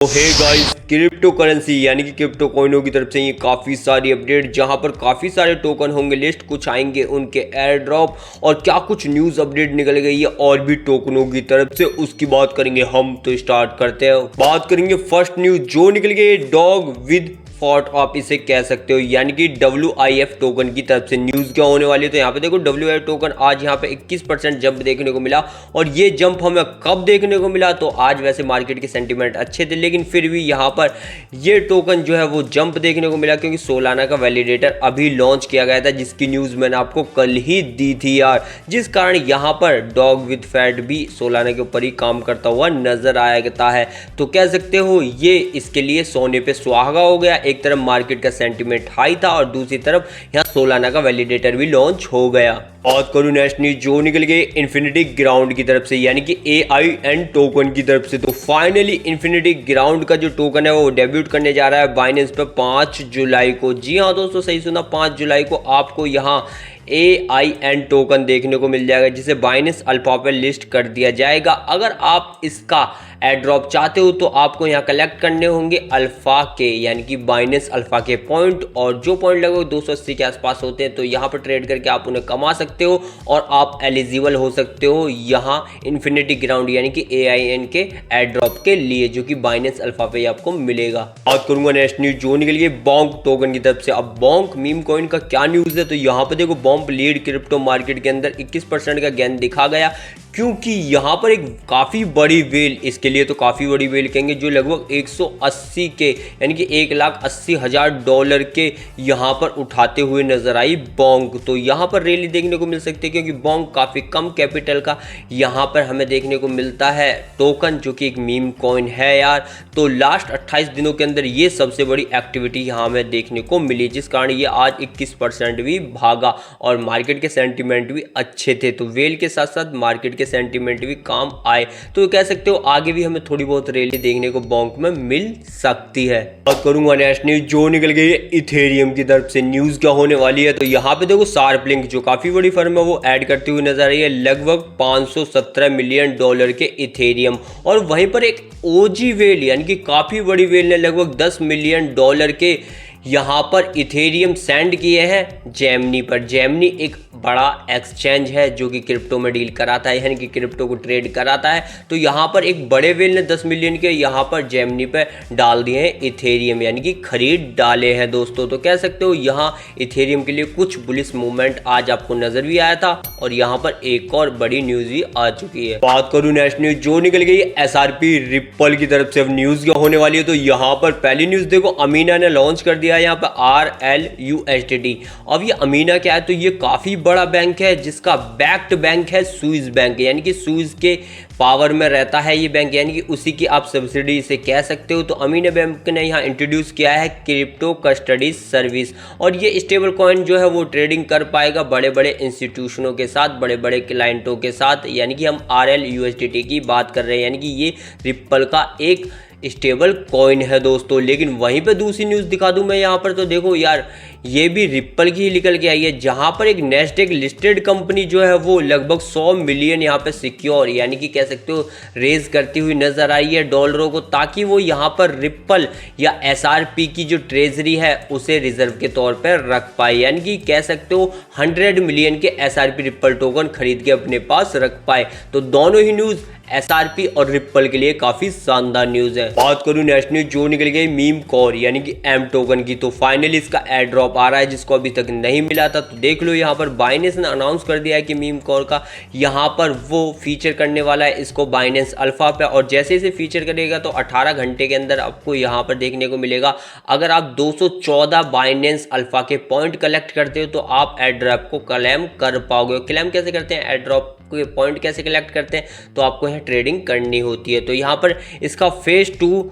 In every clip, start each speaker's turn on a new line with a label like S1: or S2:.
S1: तो hey guys, crypto currency यानी कि क्रिप्टो कॉइनों की तरफ से ये काफ़ी सारी अपडेट, जहां पर काफ़ी सारे टोकन होंगे लिस्ट, कुछ आएंगे उनके एयर ड्रॉप और क्या कुछ न्यूज़ अपडेट निकल गई है और भी टोकनों की तरफ से, उसकी बात करेंगे हम। तो स्टार्ट करते हैं। बात करेंगे फर्स्ट न्यूज़ जो निकल गई, डॉग विद फॉट आप इसे कह सकते हो, यानी कि WIF टोकन की तरफ से न्यूज़ क्या होने वाली है। तो यहाँ पे देखो WIF टोकन आज यहाँ पे 21% जंप देखने को मिला। और ये जंप हमें कब देखने को मिला, तो आज वैसे मार्केट के सेंटीमेंट अच्छे थे, लेकिन फिर भी यहाँ पर ये टोकन जो है वो जंप देखने को मिला, क्योंकि सोलाना का वैलिडेटर अभी लॉन्च किया गया था, जिसकी न्यूज़ मैंने आपको कल ही दी थी यार, जिस कारण यहाँ पर डॉग विद फैट भी सोलाना के ऊपर ही काम करता हुआ नजर आया है। तो कह सकते हो ये इसके लिए सोने पे सुहागा हो गया। एक तरफ मार्केट का सेंटीमेंट हाई था और दूसरी तरफ यहाँ सोलाना का वैलिडेटर भी लॉन्च हो गया। बात करूं नेक्स्ट न्यूज़ जो निकल गई इन्फिनिटी ग्राउंड की तरफ से, यानी कि AIN टोकन की तरफ से। तो फाइनली इन्फिनिटी ग्राउंड का जो टोकन है वो डेब्यूट करने जा रहा है बाइनेंस पे 5 जुलाई को। जी हाँ दोस्तों, सही सुना, 5 जुलाई को आपको यहाँ AIN टोकन देखने को मिल जाएगा, जिसे बाइनेंस अल्फा पे लिस्ट कर दिया जाएगा। अगर आप इसका एड्रॉप चाहते हो तो आपको यहाँ कलेक्ट करने होंगे अल्फा के, यानी कि बाइनेंस अल्फा के पॉइंट, और जो पॉइंट लगभग 280 के आसपास होते हैं। तो यहाँ पर ट्रेड करके आप उन्हें कमा सकते हो और आप एलिजिबल हो सकते हो यहाँ इन्फिनिटी ग्राउंड यानी कि AIN के एड्रॉप के लिए, जो कि बाइनेंस अल्फा पे आपको मिलेगा। बात करूंगा नेक्स्ट न्यूज जो निकल गई बोंक टोकन की तरफ से। अब बोंक मीम कॉइन का क्या न्यूज है, तो यहाँ पे देखो बॉम्ब लीड क्रिप्टो मार्केट के अंदर 21% का गेन दिखा गया, क्योंकि यहाँ पर एक काफ़ी बड़ी वेल, इसके लिए तो काफ़ी बड़ी वेल कहेंगे, जो लगभग 180 के यानी कि $1,80,000 के यहाँ पर उठाते हुए नजर आई बोंक। तो यहाँ पर रैली देखने को मिल सकती है, क्योंकि बोंक काफ़ी कम कैपिटल का यहाँ पर हमें देखने को मिलता है टोकन, जो कि एक मीम कॉइन है यार। तो लास्ट 28 दिनों के अंदर ये सबसे बड़ी एक्टिविटी यहाँ हमें देखने को मिली, जिस कारण ये आज 21% भी भागा और मार्केट के सेंटीमेंट भी अच्छे थे। तो वेल के साथ साथ मार्केट के सेंटीमेंट भी काम आए, तो कह सकते हो आगे भी हमें थोड़ी बहुत रैली देखने को बोंक में मिल सकती है। बात करूंगा नेक्स्ट न्यूज जो निकल गई है इथेरियम की तरफ से। न्यूज क्या होने वाली है, तो यहाँ पे देखो शार्पलिंक जो काफी बड़ी फर्म है वो ऐड करती हुई नजर आई है लगभग $517 मिलियन के इथेरियम। और वहीं पर एक OG वेल यानी कि काफी बड़ी वेल ने लगभग $10 मिलियन के यहाँ पर इथेरियम सेंड किए हैं जेमिनी पर। जेमिनी एक बड़ा एक्सचेंज है जो कि क्रिप्टो में डील कराता है, यानी कि क्रिप्टो को ट्रेड कराता है। तो यहाँ पर एक बड़े वेल ने 10 मिलियन के यहाँ पर जेमिनी पे डाल दिए हैं इथेरियम, यानी कि खरीद डाले हैं दोस्तों। तो कह सकते हो यहाँ इथेरियम के लिए कुछ बुलिश मूवमेंट आज आपको नजर भी आया था, और यहाँ पर एक और बड़ी न्यूज भी आ चुकी है। बात करूँ नेक्स्ट न्यूज जो निकल गई SRP रिप्पल की तरफ से। अब न्यूज क्या होने वाली है, तो यहाँ पर पहली न्यूज देखो, अमीना ने लॉन्च कर दिया है यहाँ पर RLUSDT। अब ये अमीना क्या है, तो ये काफी बड़ा बैंक है जिसका बैक्ड बैंक है स्विस बैंक, यानी कि स्विस के पावर में रहता है ये बैंक, यानी कि उसी की आप सब्सिडी इसे कह सकते हो। तो अमीना बैंक ने यहाँ इंट्रोड्यूस किया है क्रिप्टो कस्टडी सर्विस, और ये स्टेबल कॉइन जो है वो ट्रेडिंग कर पाएगा बड़े बड़े इंस्टीट्यूशनों के साथ, बड़े बड़े क्लाइंटों के साथ, यानी कि हम RLUSDT की बात कर रहे हैं, यानी कि ये रिप्पल का एक स्टेबल कॉइन है दोस्तों। लेकिन वहीं पे दूसरी न्यूज़ दिखा दूं मैं यहाँ पर, तो देखो यार ये भी रिप्पल की ही निकल के आई है, जहाँ पर एक नेस्डेक लिस्टेड कंपनी जो है वो लगभग 100 मिलियन यहाँ पे सिक्योर यानी कि कह सकते हो रेज करती हुई नजर आई है डॉलरों को, ताकि वो यहाँ पर रिप्पल या SRP की जो ट्रेजरी है उसे रिजर्व के तौर पर रख पाए, यानी कि कह सकते हो 100 मिलियन के SRP रिप्पल टोकन खरीद के अपने पास रख पाए। तो दोनों ही न्यूज़ SRP और रिप्पल के लिए काफी शानदार न्यूज है। बात करूं नेक्स्ट न्यूज जो निकल गई मीम कॉर यानी कि M टोकन की। तो फाइनली इसका एयर ड्रॉप आ रहा है, जिसको अभी तक नहीं मिला था। तो देख लो यहाँ पर बाइनेंस ने अनाउंस कर दिया है कि मीम कॉर का यहाँ पर वो फीचर करने वाला है इसको बाइनेंस अल्फा पे, और जैसे इसे फीचर करेगा तो 18 घंटे के अंदर आपको यहाँ पर देखने को मिलेगा। अगर आप 214 बाइनेंस अल्फा के पॉइंट कलेक्ट करते हो तो आप एयर ड्रॉप को क्लेम कर पाओगे। क्लेम कैसे करते हैं, एयर ड्रॉप के पॉइंट कैसे कलेक्ट करते हैं, तो आपको यहाँ ट्रेडिंग करनी होती है। तो यहाँ पर इसका फेज 2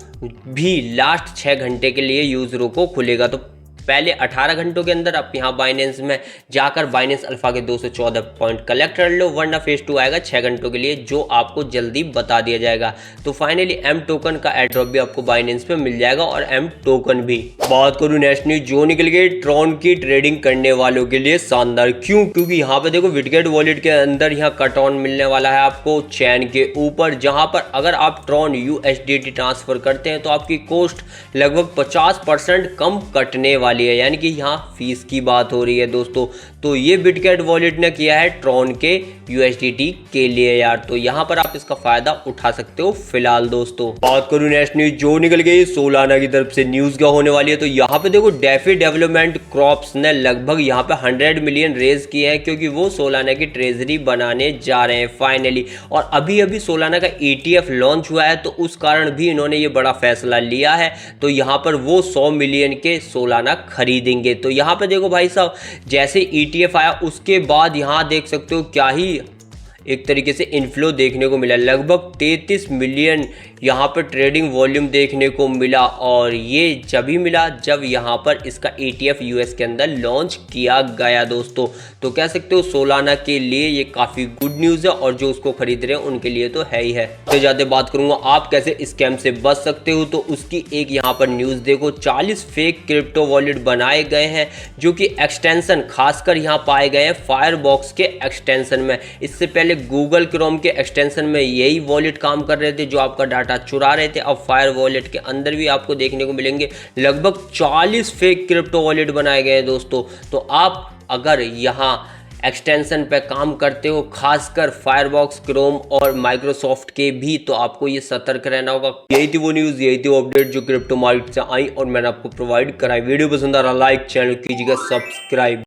S1: भी लास्ट 6 घंटे के लिए यूजरों को खुलेगा। तो पहले 18 घंटों के अंदर आप यहाँ बाइनेंस में जाकर बाइनेंस अल्फा के 214 पॉइंट कलेक्ट कर लो, वरना फेज 2 आएगा 6 घंटों के लिए, जो आपको जल्दी बता दिया जाएगा। तो फाइनली एम टोकन का एयर ड्रॉप भी आपको बाइनेंस पे मिल जाएगा और एम टोकन भी। बात करूं नेक्स्ट न्यूज जो निकल गई ट्रॉन की ट्रेडिंग करने वालों के लिए शानदार। क्यों? क्योंकि यहाँ पे देखो बिटगेट वॉलेट के अंदर यहाँ कट ऑन मिलने वाला है आपको चैन के ऊपर, जहां पर अगर आप ट्रॉन USDT ट्रांसफर करते हैं तो आपकी कॉस्ट लगभग 50% कम कटने वाली है, यानी कि यहाँ फीस की बात हो रही है दोस्तों। तो ये बिटगेट वॉलेट ने किया है ट्रॉन के USDT के लिए यार, तो यहाँ पर आप इसका फायदा उठा सकते हो फिलहाल दोस्तों। बात करूं नेक्स्ट न्यूज जो निकल गई सोलाना की तरफ से, न्यूज क्या होने वाली है, तो यहाँ पे देखो डेफी डेवलपमेंट क्रॉप्स ने लगभग यहाँ पे 100 मिलियन रेज किए हैं, क्योंकि वो सोलाना की ट्रेजरी बनाने जा रहे हैं फाइनली। और अभी अभी सोलाना का ETF लॉन्च हुआ है, तो उस कारण भी इन्होंने ये बड़ा फैसला लिया है। तो यहाँ पर वो 100 मिलियन के सोलाना खरीदेंगे। तो यहाँ पे देखो भाई साहब, जैसे ETF आया उसके बाद यहाँ देख सकते हो क्या ही एक तरीके से इनफ्लो देखने को मिला, लगभग 33 मिलियन यहाँ पर ट्रेडिंग वॉल्यूम देखने को मिला। और ये जब ही मिला जब यहाँ पर इसका ETF US के अंदर लॉन्च किया गया दोस्तों। तो कह सकते हो सोलाना के लिए ये काफ़ी गुड न्यूज़ है, और जो उसको खरीद रहे हैं उनके लिए तो है ही है। तो ज़्यादा बात करूँगा आप कैसे स्कैम से बच सकते हो, तो उसकी एक यहाँ पर न्यूज़ देखो। 40 फेक क्रिप्टो वॉलेट बनाए गए हैं, जो कि एक्सटेंशन खासकर यहाँ पाए गए हैं फायरबॉक्स के एक्सटेंशन में। इससे पहले गूगल क्रोम के एक्सटेंशन में यही वॉलेट काम कर रहे थे जो आपका डाटा चुरा रहे थे। अब फायर वॉलेट के अंदर भी आपको देखने को मिलेंगे लगभग 40 फेक क्रिप्टो वॉलेट बनाए गए हैं दोस्तों। तो आप अगर यहाँ एक्सटेंशन पे काम करते हो, खासकर फायरबॉक्स, क्रोम और माइक्रोसॉफ्ट के भी, तो आपको ये सतर्क रहना होगा। यही थी वो न्यूज़, यही थी वो अपडेट जो क्रिप्टो मार्केट से आई और मैंने आपको प्रोवाइड कराई। वीडियो पसंद आ रहा लाइक, चैनल कीजिएगा सब्सक्राइब।